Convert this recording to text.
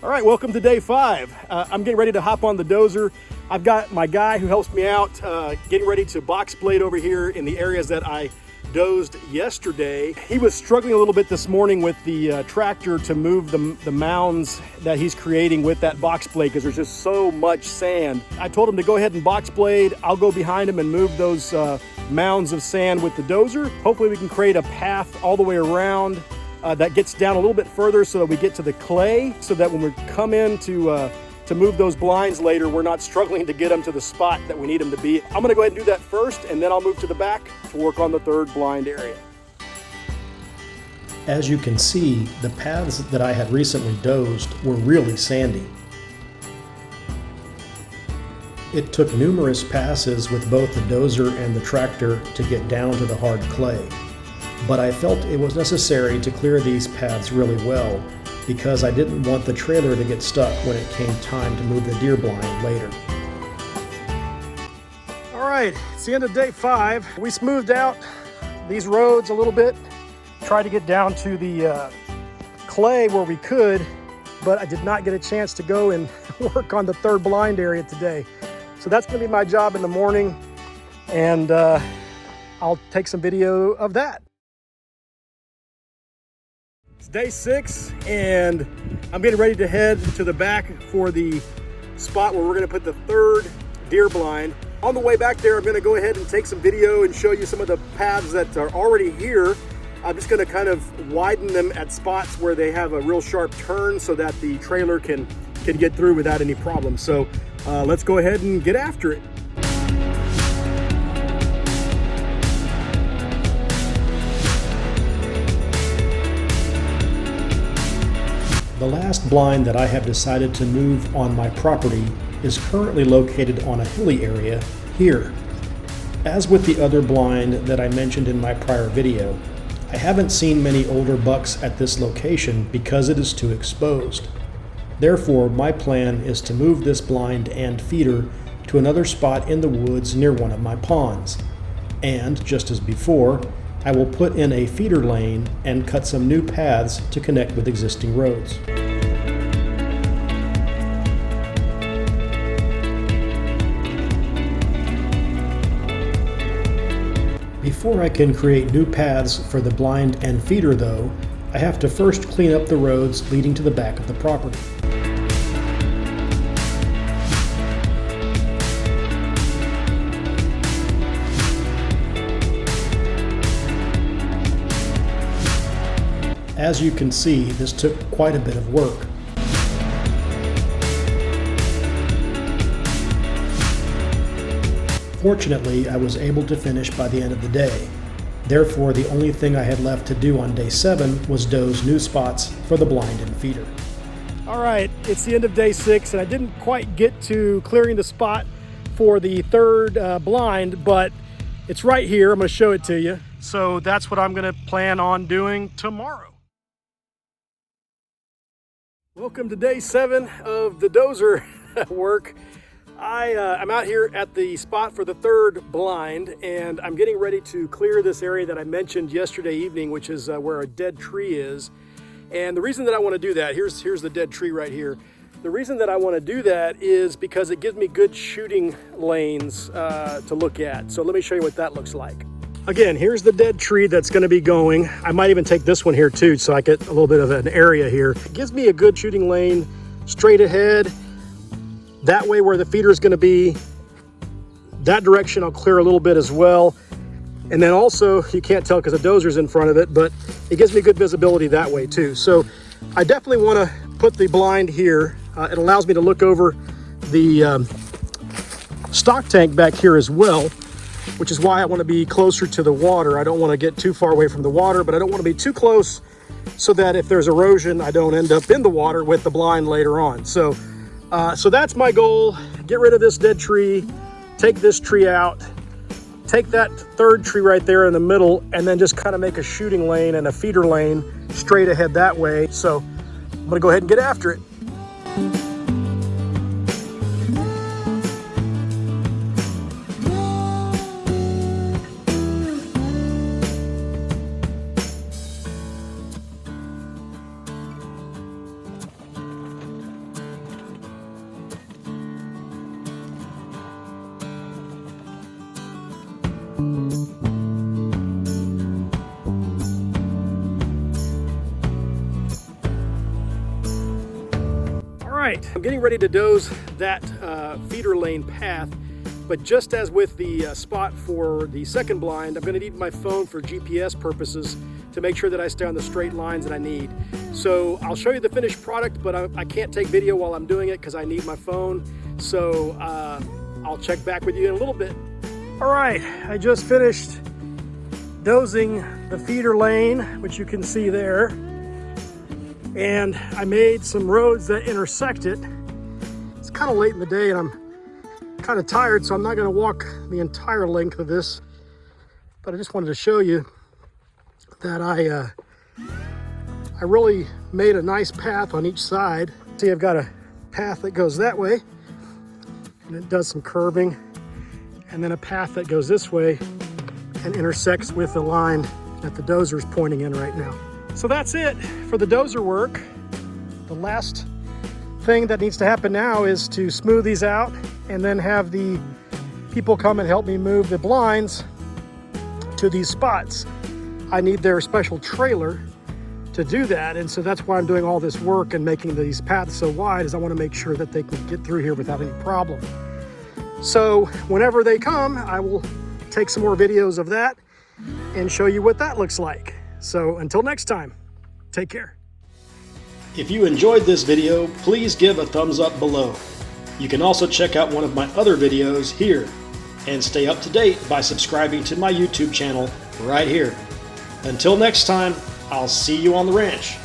All right, welcome to day 5. I'm getting ready to hop on the dozer. I've got my guy who helps me out getting ready to box blade over here in the areas that I dozed yesterday. He was struggling a little bit this morning with the tractor to move the mounds that he's creating with that box blade because there's just so much sand. I told him to go ahead and box blade. I'll go behind him and move those mounds of sand with the dozer. Hopefully we can create a path all the way around that gets down a little bit further so that we get to the clay, so that when we come in to move those blinds later, we're not struggling to get them to the spot that we need them to be. I'm gonna go ahead and do that first, and then I'll move to the back to work on the third blind area. As you can see, the paths that I had recently dozed were really sandy. It took numerous passes with both the dozer and the tractor to get down to the hard clay. But I felt it was necessary to clear these paths really well because I didn't want the trailer to get stuck when it came time to move the deer blind later. All right, it's the end of day 5. We smoothed out these roads a little bit, tried to get down to the clay where we could, but I did not get a chance to go and work on the third blind area today. So that's gonna be my job in the morning, and I'll take some video of that. It's day 6, and I'm getting ready to head to the back for the spot where we're gonna put the third deer blind. On the way back there, I'm gonna go ahead and take some video and show you some of the paths that are already here. I'm just gonna kind of widen them at spots where they have a real sharp turn so that the trailer can get through without any problem. So let's go ahead and get after it. The last blind that I have decided to move on my property is currently located on a hilly area here. As with the other blind that I mentioned in my prior video, I haven't seen many older bucks at this location because it is too exposed. Therefore, my plan is to move this blind and feeder to another spot in the woods near one of my ponds. And, just as before, I will put in a feeder lane and cut some new paths to connect with existing roads. Before I can create new paths for the blind and feeder though, I have to first clean up the roads leading to the back of the property. As you can see, this took quite a bit of work. Fortunately, I was able to finish by the end of the day. Therefore, the only thing I had left to do on day 7 was doze new spots for the blind and feeder. All right, it's the end of day 6, and I didn't quite get to clearing the spot for the third blind, but it's right here. I'm gonna show it to you. So that's what I'm gonna plan on doing tomorrow. Welcome to day 7 of the dozer work. I'm out here at the spot for the third blind, and I'm getting ready to clear this area that I mentioned yesterday evening, which is where a dead tree is. And the reason that I want to do that, here's the dead tree right here. The reason that I want to do that is because it gives me good shooting lanes to look at. So let me show you what that looks like. Again, here's the dead tree that's going to be going. I might even take this one here too, so I get a little bit of an area here. It gives me a good shooting lane straight ahead. That way where the feeder is going to be, that direction I'll clear a little bit as well. And then also, you can't tell because the dozer's in front of it, but it gives me good visibility that way too. So I definitely want to put the blind here. It allows me to look over the stock tank back here as well, which is why I want to be closer to the water. I don't want to get too far away from the water, but I don't want to be too close so that if there's erosion, I don't end up in the water with the blind later on. So that's my goal. Get rid of this dead tree, take this tree out, take that third tree right there in the middle, and then just kind of make a shooting lane and a feeder lane straight ahead that way. So I'm gonna go ahead and get after it. Alright, I'm getting ready to doze that feeder lane path, but just as with the spot for the second blind, I'm going to need my phone for GPS purposes to make sure that I stay on the straight lines that I need. So I'll show you the finished product, but I can't take video while I'm doing it because I need my phone. So I'll check back with you in a little bit. Alright, I just finished dozing the feeder lane, which you can see there. And I made some roads that intersect it. It's kind of late in the day and I'm kind of tired, so I'm not going to walk the entire length of this. But I just wanted to show you that I really made a nice path on each side. See, I've got a path that goes that way, and it does some curving, and then a path that goes this way and intersects with the line that the dozer is pointing in right now. So that's it for the dozer work. The last thing that needs to happen now is to smooth these out and then have the people come and help me move the blinds to these spots. I need their special trailer to do that, and so that's why I'm doing all this work and making these paths so wide, is I want to make sure that they can get through here without any problem. So whenever they come, I will take some more videos of that and show you what that looks like. So until next time, take care. If you enjoyed this video, please give a thumbs up below. You can also check out one of my other videos here and stay up to date by subscribing to my YouTube channel right here. Until next time, I'll see you on the ranch.